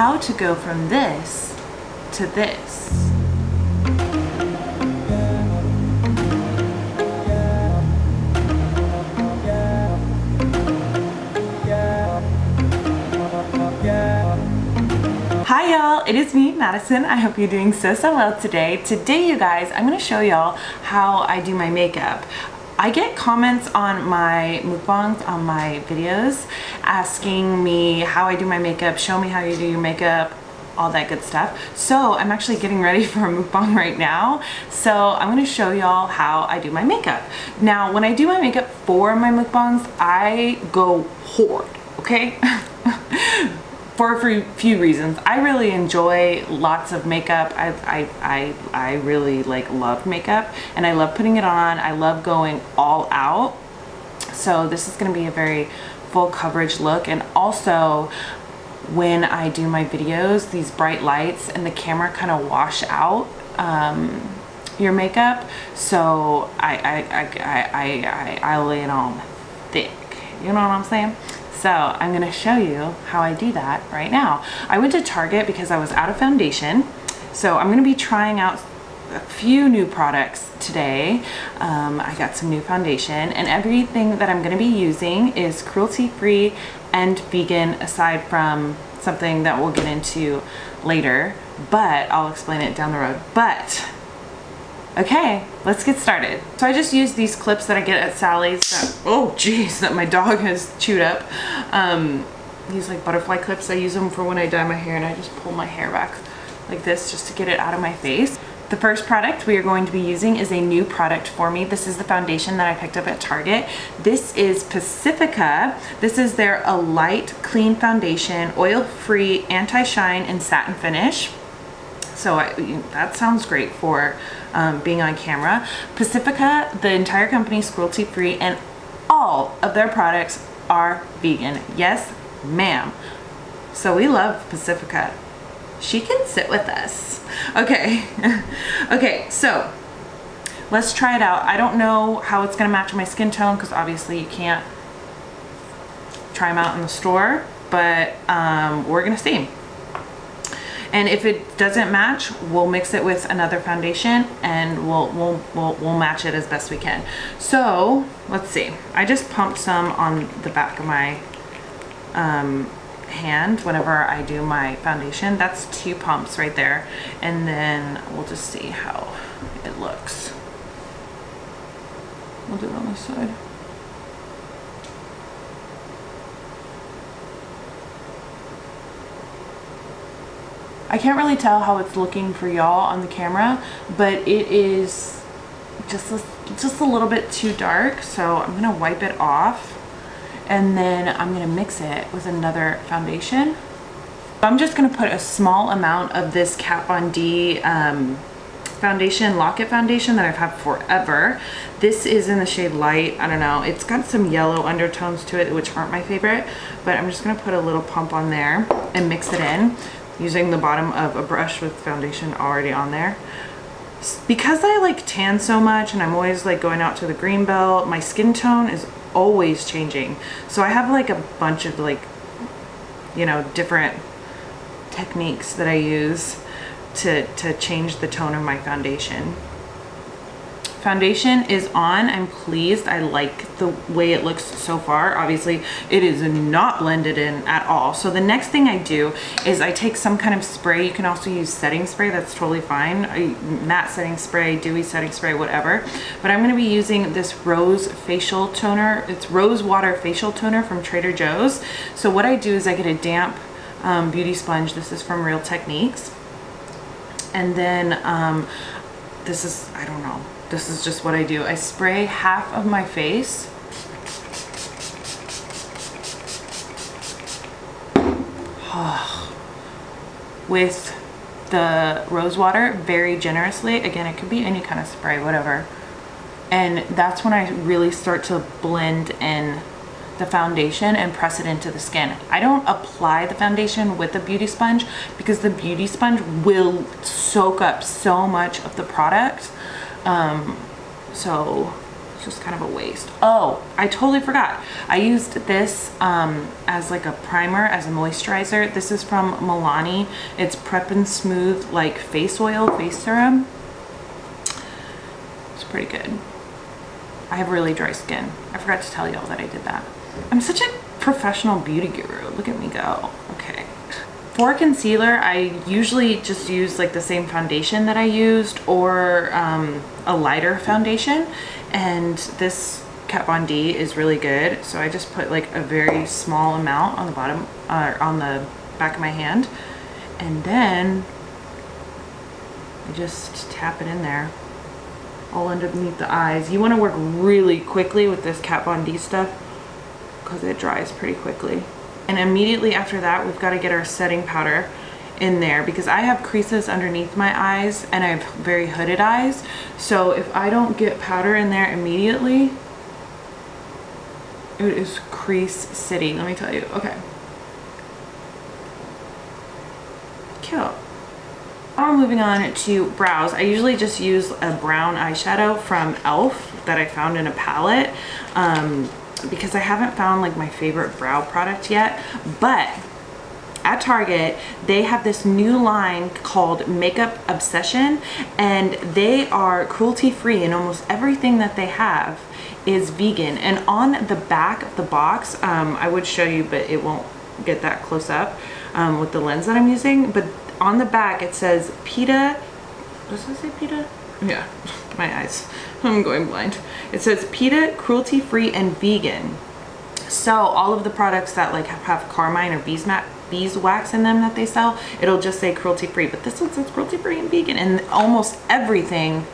how to go from this to this. Hi y'all, it is me, Madison. I hope you're doing so well today. Today, you guys, I'm gonna show y'all how I do my makeup. I get comments on my mukbangs, on my videos, asking me how I do my makeup, show me how you do your makeup, all that good stuff. So I'm actually getting ready for a mukbang right now. So I'm gonna show y'all how I do my makeup. Now, when I do my makeup for my mukbangs, I go hard, okay? For a few reasons. I really enjoy lots of makeup. I really love makeup, and I love putting it on. I love going all out. So this is going to be a very full coverage look. And also, when I do my videos, these bright lights and the camera kind of wash out your makeup. So I lay it on thick. You know what I'm saying? So I'm gonna show you how I do that right now. I went to Target because I was out of foundation. So I'm gonna be trying out a few new products today. I got some new foundation, and everything that I'm gonna be using is cruelty-free and vegan, aside from something that we'll get into later, but I'll explain it down the road. But okay, let's get started. So I just used these clips that I get at Sally's that, oh geez, that my dog has chewed up. These butterfly clips, I use them for when I dye my hair, and I just pull my hair back like this just to get it out of my face. The first product we are going to be using is a new product for me. This is the foundation that I picked up at Target. This is Pacifica. This is their A Light Clean Foundation, oil-free, anti-shine, and satin finish. So that sounds great for being on camera. Pacifica, the entire company is cruelty-free, and all of their products are vegan. Yes, ma'am. So we love Pacifica. She can sit with us. Okay. Okay, so let's try it out. I don't know how it's gonna match my skin tone, because obviously you can't try them out in the store, but we're gonna see. And if it doesn't match, we'll mix it with another foundation, and we'll match it as best we can. So let's see. I just pumped some on the back of my hand whenever I do my foundation. That's 2 pumps right there, and then we'll just see how it looks. We'll do it on this side. I can't really tell how it's looking for y'all on the camera, but it is just a little bit too dark. So I'm gonna wipe it off, and then I'm gonna mix it with another foundation. I'm just gonna put a small amount of this Kat Von D foundation, Lock-It foundation that I've had forever. This is in the shade Light. I don't know. It's got some yellow undertones to it, which aren't my favorite, but I'm just gonna put a little pump on there and mix it in, using the bottom of a brush with foundation already on there. Because I tan so much, and I'm always going out to the green belt, my skin tone is always changing. So I have a bunch of different techniques that I use to change the tone of my foundation. Foundation is on. I'm pleased. I like the way it looks so far. Obviously, it is not blended in at all. So the next thing I do is I take some kind of spray. You can also use setting spray. That's totally fine. Matte setting spray, dewy setting spray, whatever. But I'm going to be using this Rose facial toner. It's Rose Water Facial Toner from Trader Joe's. So what I do is I get a damp beauty sponge. This is from Real Techniques. And then this is, I don't know. This is just what I do. I spray half of my face with the rose water very generously. Again, it could be any kind of spray, whatever. And that's when I really start to blend in the foundation and press it into the skin. I don't apply the foundation with the beauty sponge because the beauty sponge will soak up so much of the product. So It's just kind of a waste. Oh, I totally forgot. I used this as like a primer, as a moisturizer. This is from Milani. It's Prep and Smooth like face oil, face serum. It's pretty good. I have really dry skin. I forgot to tell y'all that I did that. I'm such a professional beauty guru. Look at me go. Okay. For concealer, I usually just use like the same foundation that I used, or a lighter foundation. And this Kat Von D is really good. So I just put like a very small amount on the bottom, on the back of my hand. And then I just tap it in there, all underneath the eyes. You want to work really quickly with this Kat Von D stuff because it dries pretty quickly. And immediately after that, we've got to get our setting powder in there, because I have creases underneath my eyes and I have very hooded eyes. So if I don't get powder in there immediately, it is crease city, let me tell you. Okay. Cute. Now we're moving on to brows. I usually just use a brown eyeshadow from e.l.f. that I found in a palette, because I haven't found like my favorite brow product yet. But at Target, they have this new line called Makeup Obsession, and they are cruelty free, and almost everything that they have is vegan. And on the back of the box, I would show you, but it won't get that close up with the lens that I'm using. But on the back it says PETA. Does it say PETA? Yeah, my eyes. I'm going blind. It says PETA, cruelty free and vegan. So all of the products that like have carmine or beeswax in them that they sell, it'll just say cruelty free. But this one says cruelty free and vegan, and almost everything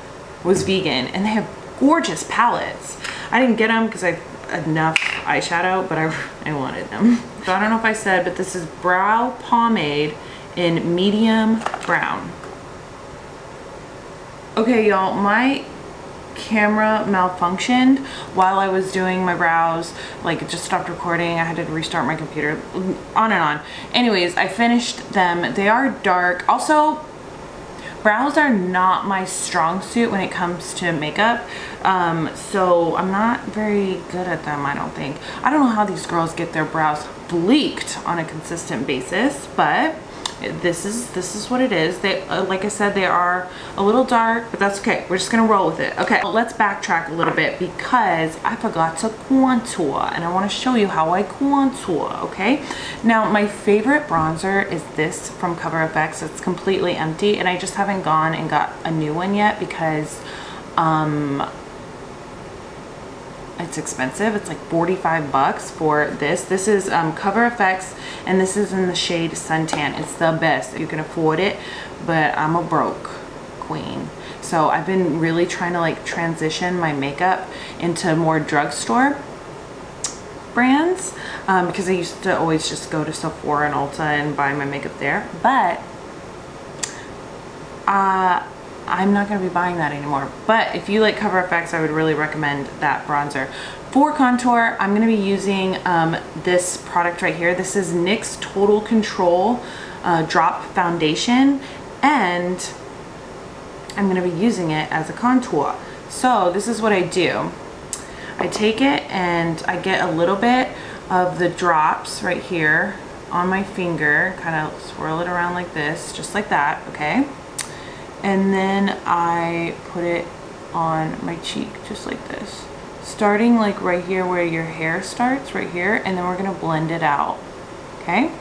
was vegan. And they have gorgeous palettes. I didn't get them because I have enough eyeshadow, but I wanted them. So I don't know if I said, but this is brow pomade in medium brown. Okay, y'all, my camera malfunctioned while I was doing my brows. Like, it just stopped recording. I had to restart my computer, on and on. Anyways, I finished them. They are dark. Also, brows are not my strong suit when it comes to makeup, so I'm not very good at them, I don't think. I don't know how these girls get their brows bleaked on a consistent basis, but this is what it is. They like I said, they are a little dark, but that's okay. We're just gonna roll with it. Okay, let's backtrack a little bit because I forgot to contour, and I want to show you how I contour. Okay, now my favorite bronzer is this from Cover FX. It's completely empty, and I just haven't gone and got a new one yet because it's expensive. It's like 45 bucks for this. This is Cover FX, and this is in the shade Suntan. It's the best. You can afford it, but I'm a broke queen. So I've been really trying to like transition my makeup into more drugstore brands, because I used to always just go to Sephora and Ulta and buy my makeup there. But I'm not going to be buying that anymore. But if you like Cover FX, I would really recommend that bronzer. For contour, I'm going to be using this product right here. This is NYX Total Control Drop Foundation, and I'm going to be using it as a contour. So this is what I do. I take it and I get a little bit of the drops right here on my finger, kind of swirl it around like this, just like that, okay? And then I put it on my cheek just like this, starting like right here where your hair starts, right here, and then we're gonna blend it out. Okay,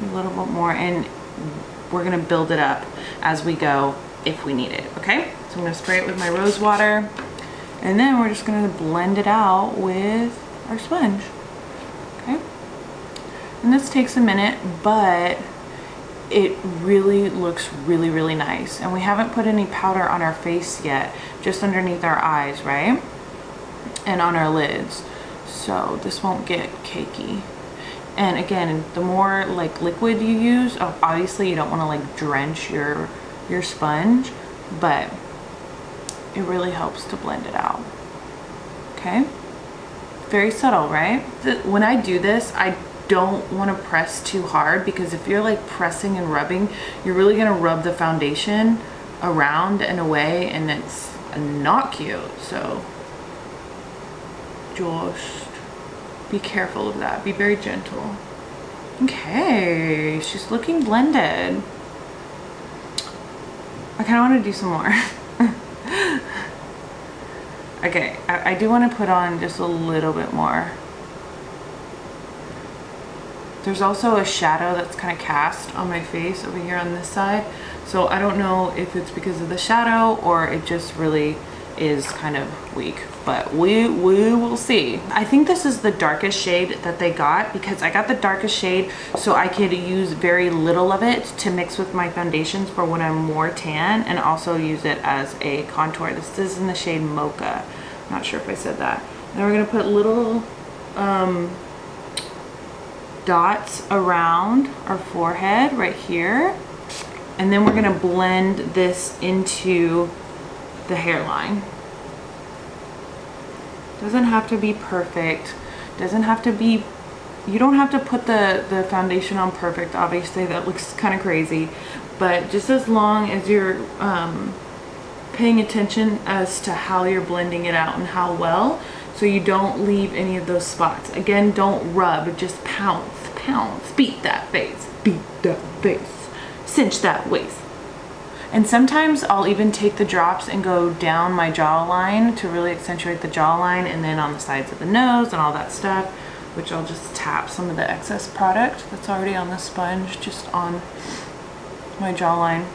a little bit more, and we're gonna build it up as we go if we need it. Okay, so I'm gonna spray it with my rose water, and then we're just gonna blend it out with our sponge. Okay, and this takes a minute, but it really looks really nice. And we haven't put any powder on our face yet, just underneath our eyes, right? And on our lids. So this won't get cakey. And again, the more like liquid you use, obviously you don't want to like drench your sponge, but it really helps to blend it out. Okay? Very subtle, right? When I do this, I don't want to press too hard, because if you're like pressing and rubbing, you're really going to rub the foundation around and away, and it's not cute. So just be careful of that. Be very gentle. Okay, she's looking blended. I kind of want to do some more. Okay, I do want to put on just a little bit more. There's also a shadow that's kind of cast on my face over here on this side. So I don't know if it's because of the shadow or it just really is kind of weak, but we will see. I think this is the darkest shade that they got because I got the darkest shade so I could use very little of it to mix with my foundations for when I'm more tan, and also use it as a contour. This is in the shade Mocha. I'm not sure if I said that. Then we're gonna put little dots around our forehead right here, and then we're gonna blend this into the hairline. Doesn't have to be perfect, doesn't have to be, you don't have to put the foundation on perfect, obviously that looks kind of crazy, but just as long as you're paying attention as to how you're blending it out and how well, so you don't leave any of those spots. Again, don't rub, just pounce, beat that face, cinch that waist. And sometimes I'll even take the drops and go down my jawline to really accentuate the jawline, and then on the sides of the nose and all that stuff, which I'll just tap some of the excess product that's already on the sponge just on my jawline.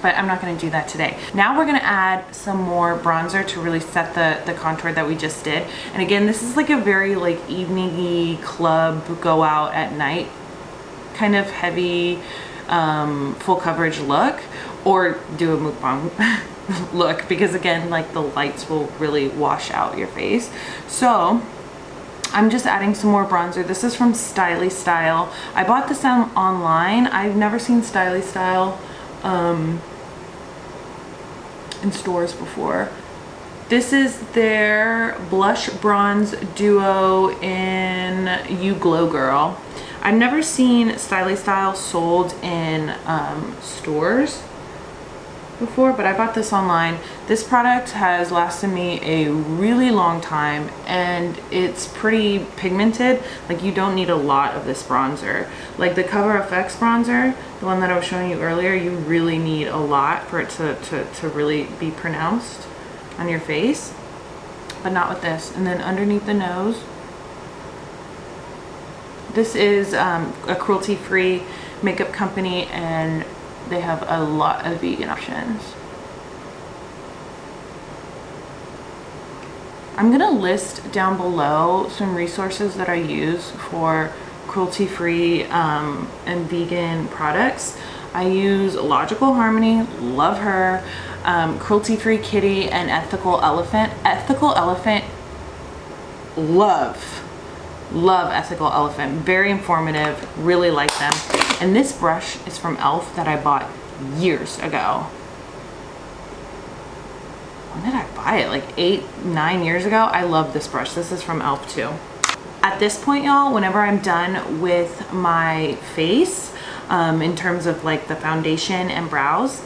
But I'm not going to do that today. Now we're going to add some more bronzer to really set the contour that we just did. And again, this is like a very like evening-y club, go out at night kind of heavy full coverage look, or do a mukbang look, because again, like the lights will really wash out your face. So I'm just adding some more bronzer. This is from Styly Style. I bought this online. I've never seen Styly Style in stores before. This is their blush bronze duo in You Glow Girl. I've never seen Styly Style sold in stores before, but I bought this online. This product has lasted me a really long time, and it's pretty pigmented. Like, you don't need a lot of this bronzer. Like the Cover FX bronzer, the one that I was showing you earlier, you really need a lot for it to really be pronounced on your face, but not with this. And then underneath the nose, this is a cruelty-free makeup company, and they have a lot of vegan options. I'm gonna list down below some resources that I use for cruelty-free and vegan products. I use Logical Harmony, love her, Cruelty-Free Kitty, and Ethical Elephant. Ethical Elephant, love Ethical Elephant, very informative, really like them. And this brush is from e.l.f. that I bought years ago. When did I buy it? Like 8-9 years ago. I love this brush. This is from e.l.f. too. At this point, y'all, whenever I'm done with my face, in terms of like the foundation and brows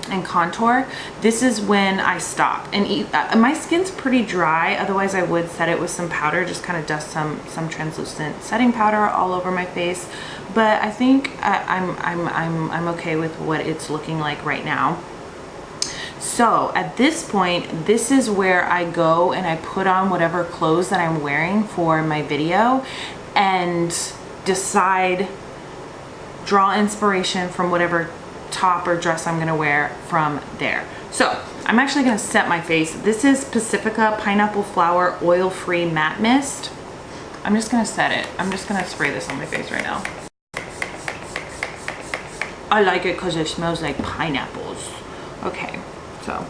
and contour, this is when I stop and eat. My skin's pretty dry, otherwise I would set it with some powder, just kind of dust some translucent setting powder all over my face. But I think I'm okay with what it's looking like right now. So at this point, this is where I go and I put on whatever clothes that I'm wearing for my video and decide, draw inspiration from whatever top or dress I'm gonna wear from there. So I'm actually gonna set my face. This is Pacifica Pineapple Flower Oil-Free Matte Mist. I'm just gonna set it. I'm just gonna spray this on my face right now. I like it because it smells like pineapples. Okay, so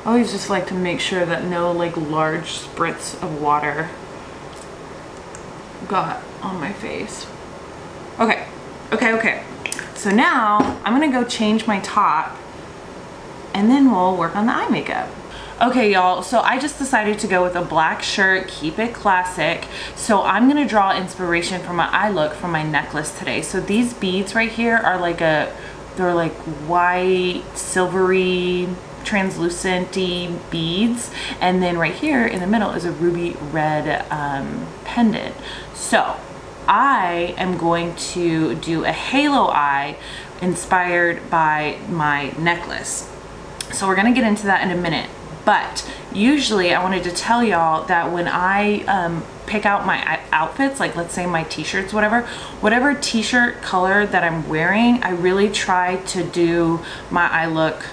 I always just like to make sure that no like large spritz of water got on my face. Okay. So now I'm gonna go change my top and then we'll work on the eye makeup. Okay, y'all, so I just decided to go with a black shirt, keep it classic. So I'm gonna draw inspiration for my eye look for my necklace today. So these beads right here are like they're like white, silvery, translucent-y beads, and then right here in the middle is a ruby red pendant. So I am going to do a halo eye inspired by my necklace. So we're gonna get into that in a minute. But usually I wanted to tell y'all that when I pick out my outfits, like let's say my t-shirts, whatever t-shirt color that I'm wearing, I really try to do my eye look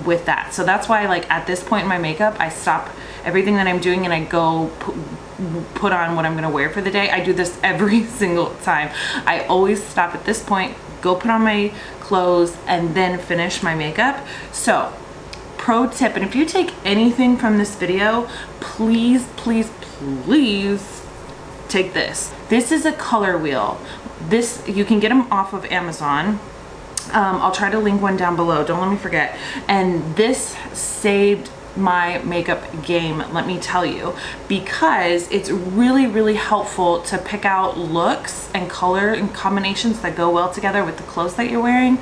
with that. So that's why, like, at this point in my makeup, I stop everything that I'm doing and I go put on what I'm gonna wear for the day. I do this every single time. I always stop at this point, go put on my clothes, and then finish my makeup. So pro tip, and if you take anything from this video, please, please, please take this. This is a color wheel. This, you can get them off of Amazon. I'll try to link one down below, don't let me forget. And this saved my makeup game, let me tell you, because it's really, really helpful to pick out looks and color and combinations that go well together with the clothes that you're wearing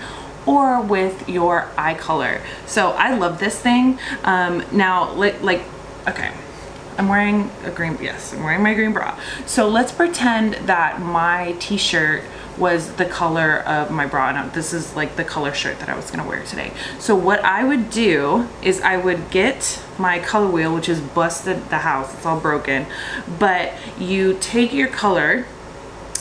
or with your eye color. So I love this thing. Now, like, okay, I'm wearing a green, yes, I'm wearing my green bra. So let's pretend that my t-shirt was the color of my bra. Now, this is like the color shirt that I was gonna wear today. So what I would do is I would get my color wheel, which is busted the house, it's all broken. But you take your color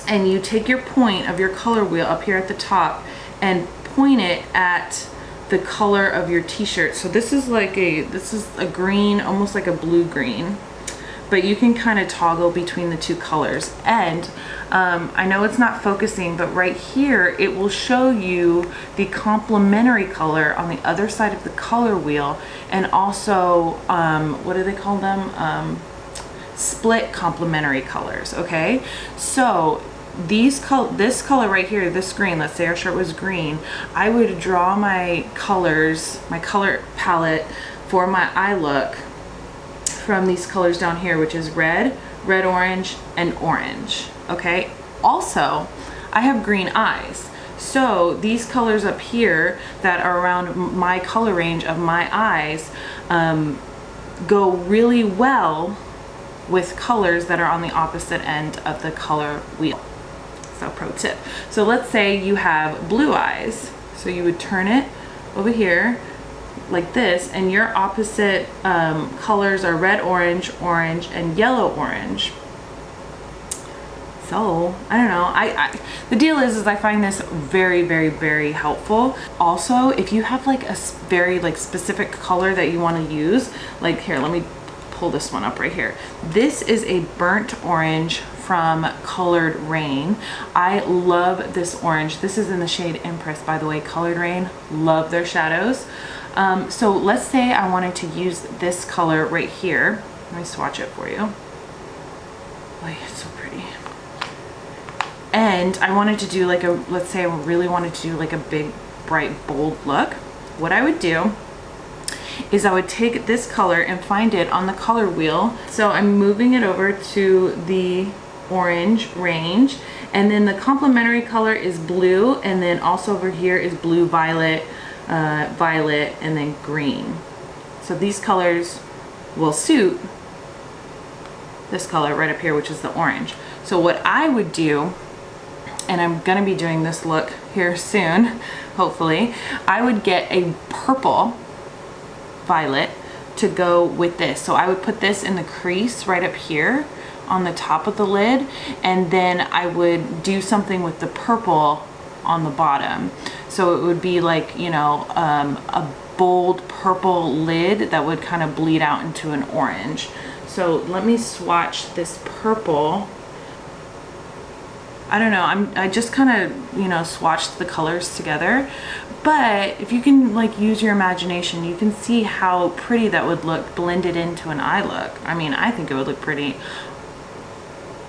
and you take your point of your color wheel up here at the top and point it at the color of your t-shirt. So this is a green, almost like a blue green, but you can kind of toggle between the two colors. And I know it's not focusing, but right here it will show you the complementary color on the other side of the color wheel, and also what do they call them, split complementary colors. Okay, so this color right here, this green, let's say our shirt was green, I would draw my colors, my color palette for my eye look from these colors down here, which is red, orange, and orange. Okay, also I have green eyes, so these colors up here that are around my color range of my eyes go really well with colors that are on the opposite end of the color wheel. So pro tip. So let's say you have blue eyes, so you would turn it over here like this, and your opposite colors are red, orange, and yellow orange. So I don't know, the deal is I find this very, very, very helpful. Also, if you have like a very like specific color that you want to use, like here, let me pull this one up right here. This is a burnt orange from Colored Rain. I love this orange. This is in the shade Empress, by the way. Colored Rain, love their shadows. So let's say I wanted to use this color right here. Let me swatch it for you. Oh, it's so pretty. And I wanted to do like let's say I really wanted to do like a big, bright, bold look. What I would do is I would take this color and find it on the color wheel. So I'm moving it over to the orange range, and then the complementary color is blue, and then also over here is blue, violet, violet, and then green. So these colors will suit this color right up here, which is the orange. So what I would do, and I'm gonna be doing this look here soon, hopefully, I would get a purple violet to go with this. So I would put this in the crease right up here on the top of the lid, and then I would do something with the purple on the bottom. So it would be like, you know, a bold purple lid that would kind of bleed out into an orange. So let me swatch this purple. I don't know, I just kind of, you know, swatched the colors together. But if you can like use your imagination, you can see how pretty that would look blended into an eye look. I mean, I think it would look pretty.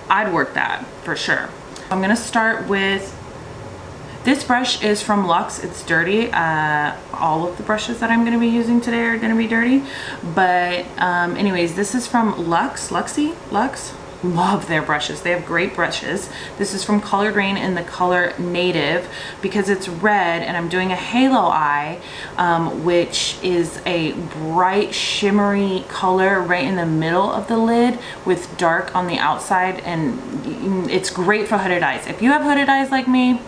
I'd work that for sure. I'm gonna start with, this brush is from Luxe. It's dirty. All of the brushes that I'm gonna be using today are gonna be dirty. But anyways, this is from Luxe, love their brushes. They have great brushes. This is from Colored Rain in the color Native because it's red, and I'm doing a halo eye, which is a bright shimmery color right in the middle of the lid with dark on the outside, and it's great for hooded eyes. If you have hooded eyes like me,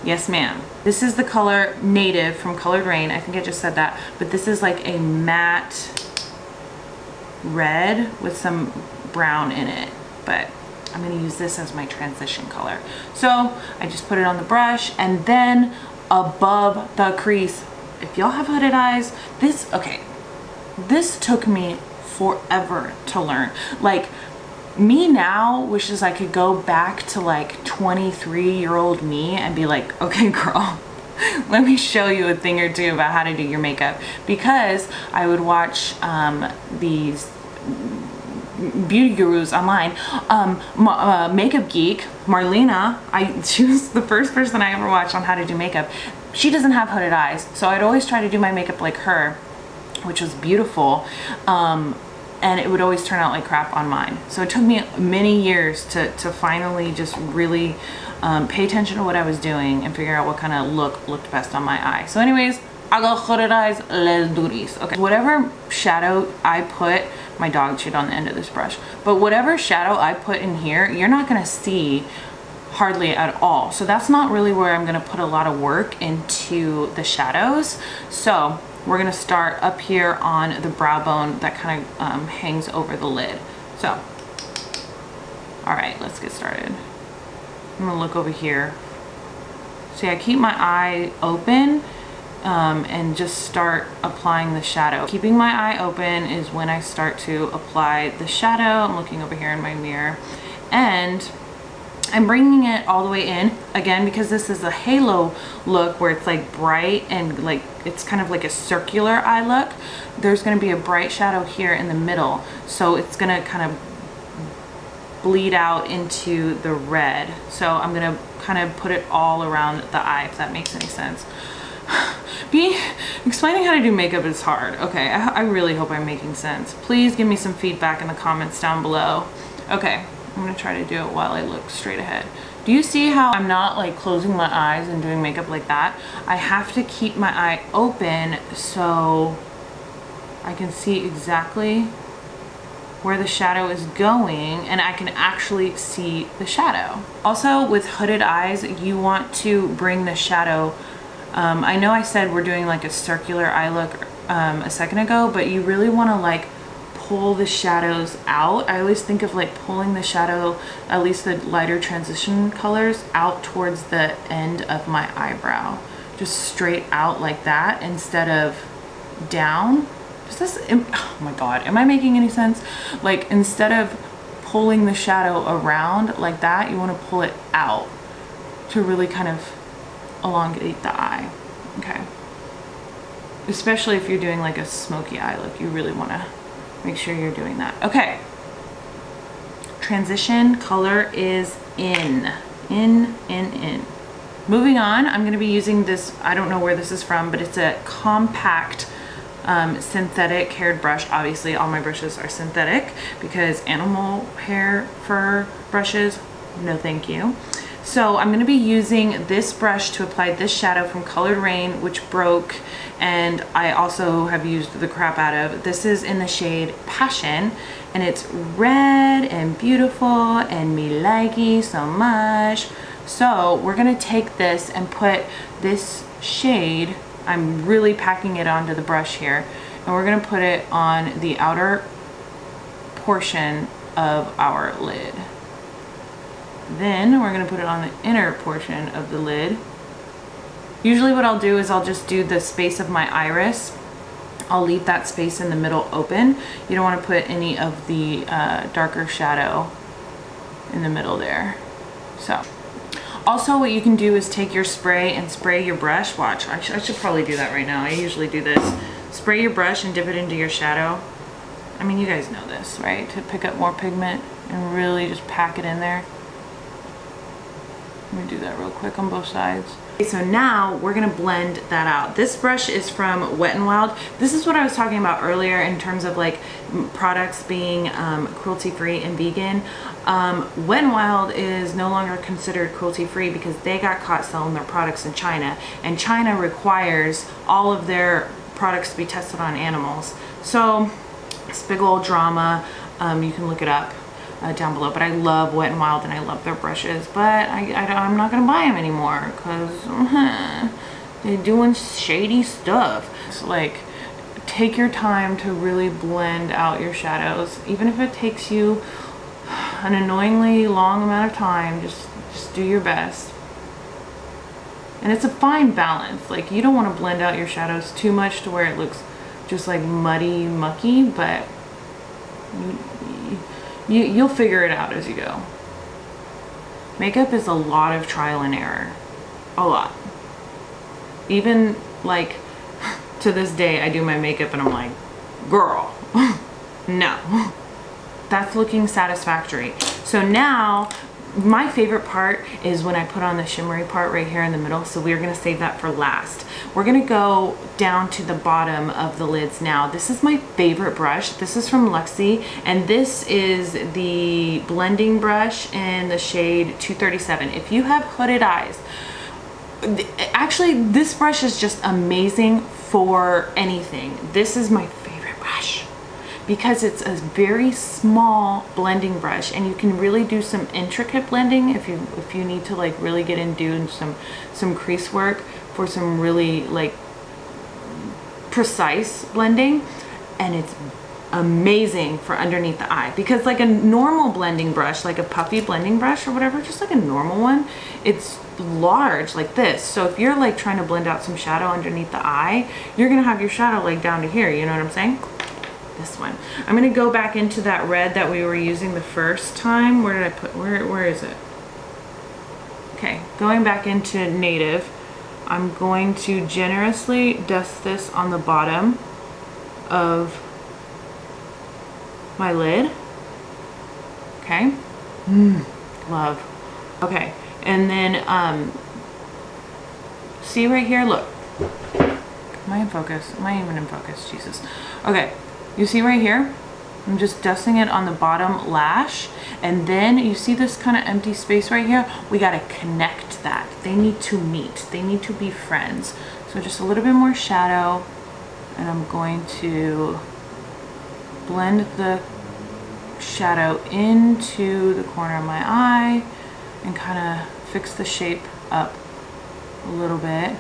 yes ma'am. This is the color Native from Colored Rain. I think I just said that, but this is like a matte red with some brown in it, but I'm going to use this as my transition color. So I just put it on the brush, and then above the crease, if y'all have hooded eyes, this took me forever to learn. Like, me now wishes I could go back to like 23-year-old me and be like, okay girl, let me show you a thing or two about how to do your makeup, because I would watch these beauty gurus online. Makeup Geek Marlena, she was the first person I ever watched on how to do makeup. She doesn't have hooded eyes, so I'd always try to do my makeup like her, which was beautiful, and it would always turn out like crap on mine. So it took me many years to finally just really pay attention to what I was doing and figure out what kind of look looked best on my eye. So anyways, I got hooded eyes, let's do this. Okay, whatever shadow I put, my dog chewed on the end of this brush, but whatever shadow I put in here, you're not gonna see hardly at all. So that's not really where I'm gonna put a lot of work into the shadows. So we're gonna start up here on the brow bone that kind of hangs over the lid. So, all right, let's get started. I'm gonna look over here. See, I keep my eye open and just start applying the shadow. Keeping my eye open is when I start to apply the shadow. I'm looking over here in my mirror, and I'm bringing it all the way in again because this is a halo look where it's like bright and like it's kind of like a circular eye look. There's going to be a bright shadow here in the middle, so it's going to kind of bleed out into the red. So I'm going to kind of put it all around the eye, if that makes any sense. Explaining how to do makeup is hard. Okay, I really hope I'm making sense. Please give me some feedback in the comments down below. Okay, I'm gonna try to do it while I look straight ahead. Do you see how I'm not like closing my eyes and doing makeup like that? I have to keep my eye open so I can see exactly where the shadow is going and I can actually see the shadow. Also, with hooded eyes, you want to bring the shadow, I know I said we're doing like a circular eye look a second ago, but you really want to like pull the shadows out. I always think of like pulling the shadow, at least the lighter transition colors, out towards the end of my eyebrow. Just straight out like that instead of down. Does this, oh my God, am I making any sense? Like instead of pulling the shadow around like that, you want to pull it out to really kind of elongate the eye. Okay. Especially if you're doing like a smoky eye look, you really want to make sure you're doing that. Okay. Transition color is in. Moving on, I'm going to be using this, I don't know where this is from, but it's a compact synthetic haired brush. Obviously all my brushes are synthetic because animal hair fur brushes, no thank you. So I'm going to be using this brush to apply this shadow from Colored Rain, which broke, and I also have used the crap out of. This is in the shade Passion, and it's red and beautiful and me likey so much. So we're going to take this and put this shade, I'm really packing it onto the brush here, and we're going to put it on the outer portion of our lid. Then we're going to put it on the inner portion of the lid. Usually what I'll do is I'll just do the space of my iris. I'll leave that space in the middle open. You don't want to put any of the darker shadow in the middle there. So also what you can do is take your spray and spray your brush. Watch, I should probably do that right now. I usually do this. Spray your brush and dip it into your shadow. I mean, you guys know this, right? To pick up more pigment and really just pack it in there. Let me do that real quick on both sides. Okay, so now we're gonna blend that out. This brush is from Wet n Wild. This is what I was talking about earlier in terms of like products being cruelty-free and vegan. Wet n Wild is no longer considered cruelty-free because they got caught selling their products in China, and China requires all of their products to be tested on animals. So it's big old drama. You can look it up down below, but I love Wet n Wild and I love their brushes, but I'm not gonna buy them anymore because they're doing shady stuff. So like, take your time to really blend out your shadows, even if it takes you an annoyingly long amount of time. Just do your best. And it's a fine balance. Like, you don't want to blend out your shadows too much to where it looks just like muddy, mucky, but you'll figure it out as you go. Makeup is a lot of trial and error. A lot. Even like to this day, I do my makeup and I'm like, girl, no. That's looking satisfactory. So now my favorite part is when I put on the shimmery part right here in the middle. So we're gonna save that for last. We're gonna go down to the bottom of the lids now. This is my favorite brush. This is from Luxie, and this is the blending brush in the shade 237. If you have hooded eyes, actually this brush is just amazing for anything. This is my favorite brush because it's a very small blending brush, and you can really do some intricate blending if you need to like really get in doing some crease work for some really like precise blending. And it's amazing for underneath the eye, because like a normal blending brush, like a puffy blending brush or whatever, just like a normal one, it's large like this. So if you're like trying to blend out some shadow underneath the eye, you're gonna have your shadow like down to here, you know what I'm saying? This one. I'm gonna go back into that red that we were using the first time. Where did I put, where is it? Okay, going back into Native, I'm going to generously dust this on the bottom of my lid. Okay. Love. Okay, and then see right here, look. Am I in focus? Am I even in focus? Jesus. Okay. You see right here, I'm just dusting it on the bottom lash, and then you see this kind of empty space right here. We got to connect that. They need to meet. They need to be friends. So just a little bit more shadow, and I'm going to blend the shadow into the corner of my eye and kind of fix the shape up a little bit.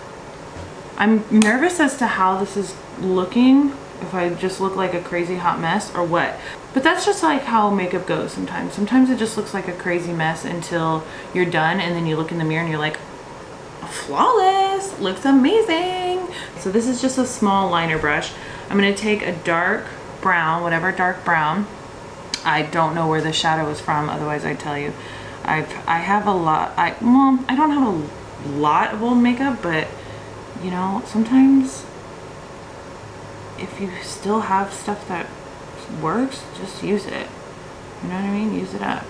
I'm nervous as to how this is looking, if I just look like a crazy hot mess or what. But that's just like how makeup goes sometimes. Sometimes it just looks like a crazy mess until you're done, and then you look in the mirror and you're like, flawless, looks amazing. So this is just a small liner brush. I'm gonna take a dark brown, whatever dark brown. I don't know where the shadow is from, otherwise I'd tell you. I have a lot, well, I don't have a lot of old makeup, but you know, sometimes if you still have stuff that works, just use it. You know what I mean? Use it up.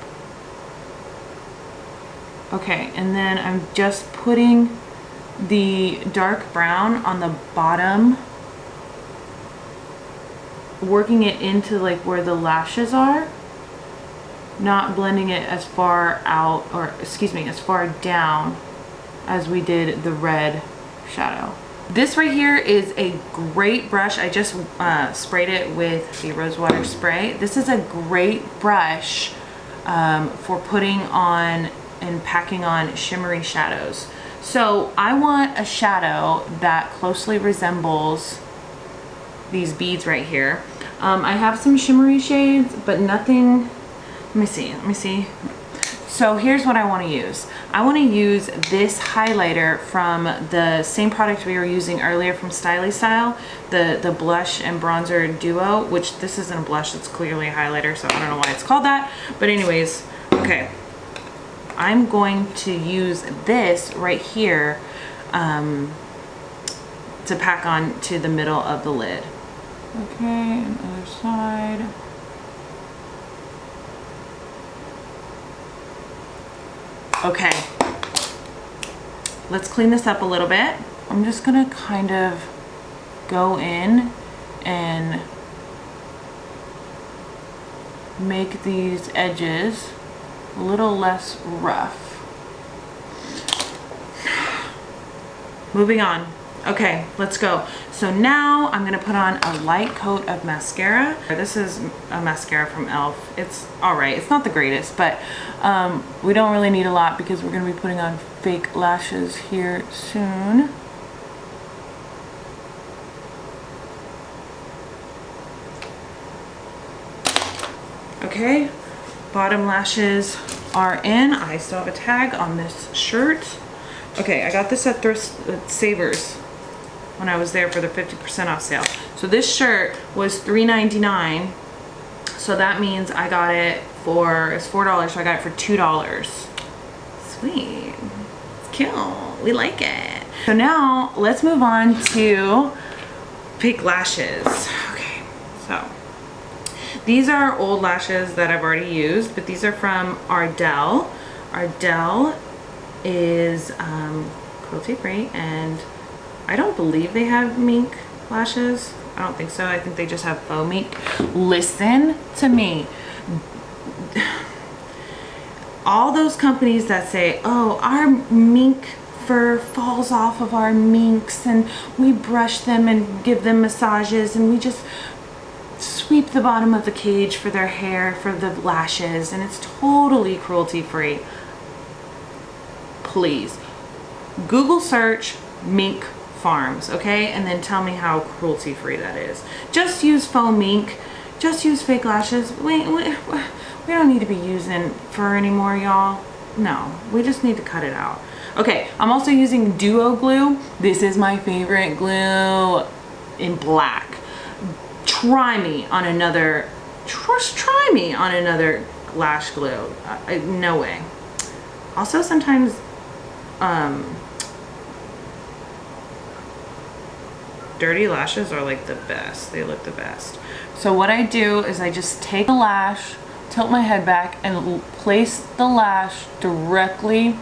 Okay, and then I'm just putting the dark brown on the bottom, working it into like where the lashes are, not blending it as far out, or excuse me, as far down as we did the red shadow. This right here is a great brush. I just sprayed it with the Rosewater spray. This is a great brush for putting on and packing on shimmery shadows. So I want a shadow that closely resembles these beads right here. I have some shimmery shades, but nothing, let me see. So here's what I want to use. I want to use this highlighter from the same product we were using earlier from Styly Style, the blush and bronzer duo, which this isn't a blush, it's clearly a highlighter, so I don't know why it's called that. But anyways, okay. I'm going to use this right here to pack on to the middle of the lid. Okay, and other side. Okay, let's clean this up a little bit. I'm just gonna kind of go in and make these edges a little less rough. Moving on. Okay, let's go. So now I'm gonna put on a light coat of mascara. This is a mascara from e.l.f. It's all right. It's not the greatest, but we don't really need a lot because we're gonna be putting on fake lashes here soon. Okay, bottom lashes are in. I still have a tag on this shirt. Okay, I got this at Thrift Savers when I was there for the 50% off sale. So this shirt was $3.99. So that means I got it for, it's $4, so I got it for $2. Sweet, it's cute, we like it. So now let's move on to fake lashes. Okay, so these are old lashes that I've already used, but these are from Ardell. Ardell is cruelty free, and I don't believe they have mink lashes. I don't think so. I think they just have faux mink. Listen to me. All those companies that say, oh, our mink fur falls off of our minks and we brush them and give them massages and we just sweep the bottom of the cage for their hair, for the lashes, and it's totally cruelty free. Please Google search mink farms, okay, and then tell me how cruelty free that is. Just use faux mink, just use fake lashes. We don't need to be using fur anymore, y'all. No, we just need to cut it out. Okay, I'm also using Duo glue. This is my favorite glue in black. Try me on another, try me on another lash glue. No way. Also sometimes dirty lashes are like the best. They look the best. So what I do is I just take a lash, tilt my head back, and place the lash directly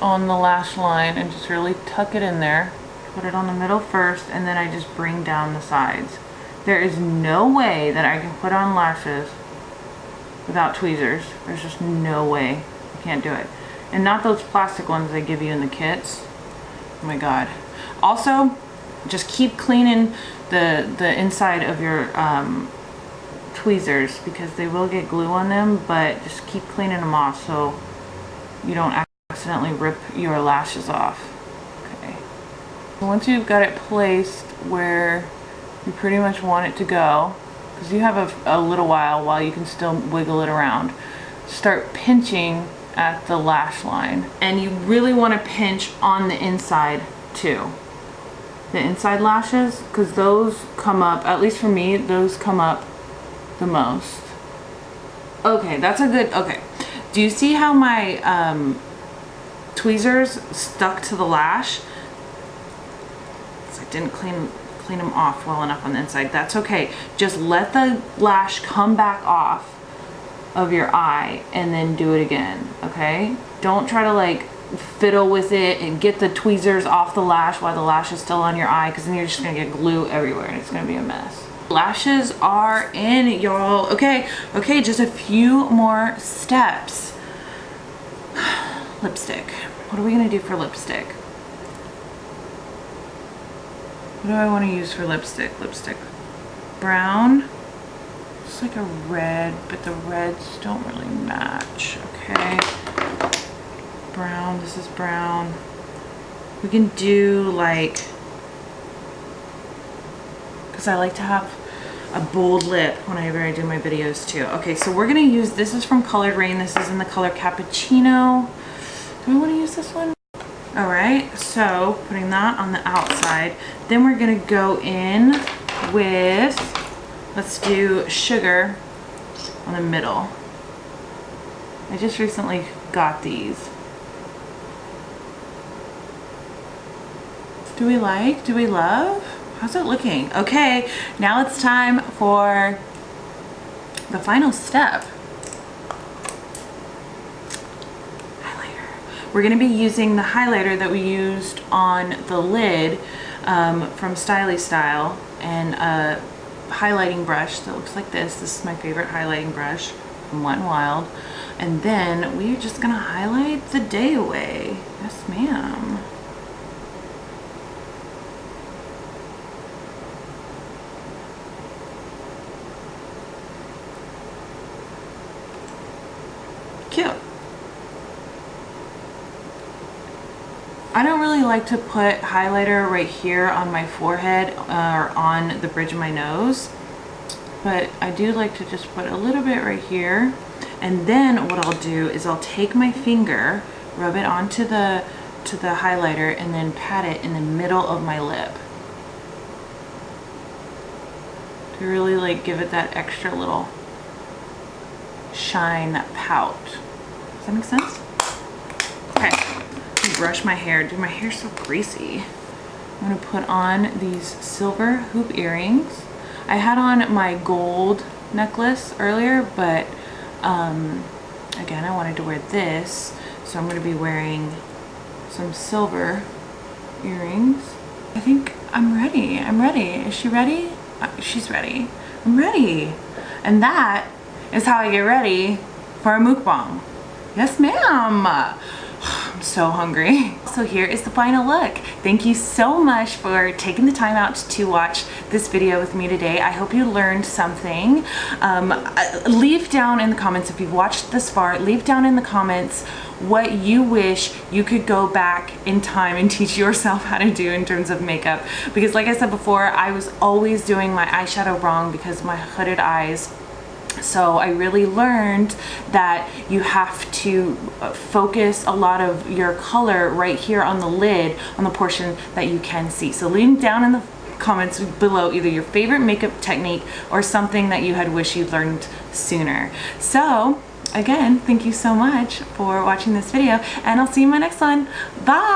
on the lash line and just really tuck it in there. Put it on the middle first, and then I just bring down the sides. There is no way that I can put on lashes without tweezers. There's just no way. I can't do it. And not those plastic ones they give you in the kits. Oh my God. Also, just keep cleaning the inside of your tweezers because they will get glue on them, but just keep cleaning them off so you don't accidentally rip your lashes off. Okay. Once you've got it placed where you pretty much want it to go, because you have a little while you can still wiggle it around, start pinching at the lash line. And you really want to pinch on the inside too. The inside lashes, because those come up, at least for me, those come up the most. Okay, that's a good, okay. Do you see how my tweezers stuck to the lash? So I didn't clean them off well enough on the inside. That's okay. Just let the lash come back off of your eye and then do it again, okay? Don't try to like fiddle with it and get the tweezers off the lash while the lash is still on your eye, because then you're just gonna get glue everywhere and it's gonna be a mess. Lashes are in, y'all. Okay, just a few more steps. Lipstick. What are we gonna do for lipstick? What do I want to use for lipstick? Lipstick. Brown. It's like a red, but the reds don't really match. Okay. Brown. This is brown. We can do like, because I like to have a bold lip whenever I do my videos too. Okay, so we're gonna use, this is from Colored Rain. This is in the color Cappuccino. Do I want to use this one? All right, so putting that on the outside. Then we're gonna go in with, let's do Sugar on the middle. I just recently got these. Do we like? Do we love? How's it looking? Okay, now it's time for the final step. Highlighter. we're gonna be using the highlighter that we used on the lid from Styly Style, and a highlighting brush that looks like this. This is my favorite highlighting brush from Wet n Wild. And then we're just gonna highlight the day away. Yes, ma'am. Cute. I don't really like to put highlighter right here on my forehead or on the bridge of my nose, but I do like to just put a little bit right here. And then what I'll do is I'll take my finger, rub it onto the highlighter, and then pat it in the middle of my lip to really like give it that extra little shine, that pout. Does that make sense? Okay, let me brush my hair. Dude, my hair's so greasy. I'm gonna put on these silver hoop earrings. I had on my gold necklace earlier, but again, I wanted to wear this, so I'm gonna be wearing some silver earrings. I think I'm ready. I'm ready. Is she ready? She's ready. I'm ready. And that is how I get ready for a mukbang. Yes, ma'am. I'm so hungry. So here is the final look. Thank you so much for taking the time out to watch this video with me today. I hope you learned something. Leave down in the comments, if you've watched this far, leave down in the comments what you wish you could go back in time and teach yourself how to do in terms of makeup. Because like I said before, I was always doing my eyeshadow wrong because of my hooded eyes. So I really learned that you have to focus a lot of your color right here on the lid, on the portion that you can see. So leave down in the comments below either your favorite makeup technique or something that you had wished you'd learned sooner. So again, thank you so much for watching this video, and I'll see you in my next one. Bye!